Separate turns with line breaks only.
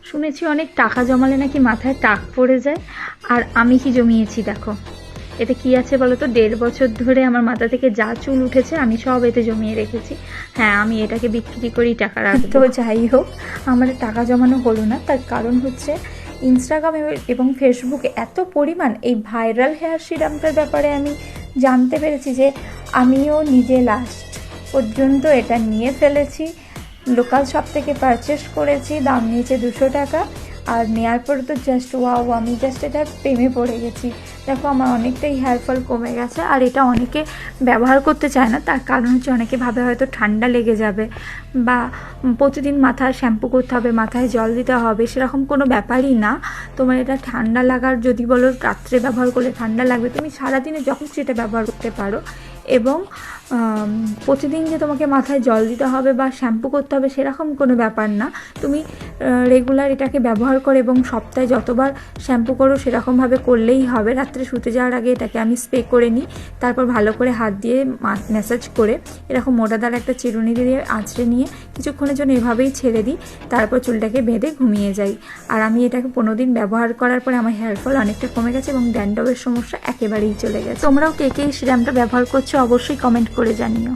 শুনেছি অনেক টাকা জমালে নাকি মাথায় টাক পড়ে যায়। আর আমি কি জমিয়েছি দেখো। এতে কি আছে বলো তো, 1.5 বছর ধরে আমার মাথা থেকে যা চুল উঠেছে আমি সব এতে জমিয়ে রেখেছি। হ্যাঁ, আমি এটাকে বিক্রি করেই টাকা রাখবো। তো যাই হোক, আমার টাকা জমানো হলো না, তার কারণ হচ্ছে ইনস্টাগ্রাম এবং ফেসবুকে এত পরিমাণ এই ভাইরাল হেয়ার সিরামটার ব্যাপারে আমি জানতে পেরেছি যে আমিও নিজে লাস্ট পর্যন্ত এটা নিয়ে ফেলেছি। লোকাল শপ থেকে পারচেস করেছি, দাম নিয়েছে 200 টাকা। আর নেওয়ার পরে তো জাস্ট ওয়াও, আমি জাস্ট এটার প্রেমে পড়ে গেছি। দেখো আমার অনেকটাই হেয়ার ফল কমে গেছে। আর এটা অনেকে ব্যবহার করতে চায় না, তার কারণ হচ্ছে অনেকে ভাবে হয়তো ঠান্ডা লেগে যাবে বা প্রতিদিন মাথায় শ্যাম্পু করতে হবে, মাথায় জল দিতে হবে, সেরকম কোনো ব্যাপারই না। তোমার এটা ঠান্ডা লাগার, যদি বলো রাত্রে ব্যবহার করলে ঠান্ডা লাগবে, তুমি সারাদিনে যখন সেটা ব্যবহার করতে পারো। এবং প্রতিদিন যে তোমাকে মাথায় জল দিতে হবে বা শ্যাম্পু করতে হবে সেরকম কোনো ব্যাপার না। তুমি রেগুলার এটাকে ব্যবহার করো এবং সপ্তাহে যতবার শ্যাম্পু করো সেরকমভাবে করলেই হবে। রাত্রে শুতে যাওয়ার আগে এটাকে আমি স্প্রে করে নিই, তারপর ভালো করে হাত দিয়ে ম্যাসাজ করে এরকম মোটাদার একটা চিরুনি দিয়ে আঁচড়ে নিয়ে কিছুক্ষণের জন্য এভাবেই ছেড়ে দিই, তারপর চুলটাকে বেঁধে ঘুমিয়ে যাই। আর আমি এটাকে 15 দিন ব্যবহার করার পরে আমার হেয়ার ফল অনেকটা কমে গেছে এবং ড্যান্ড্রফের সমস্যা একেবারেই চলে গেছে। তোমরাও কে কে এই সিরামটা ব্যবহার করছো অবশ্যই কমেন্ট করে জানিও।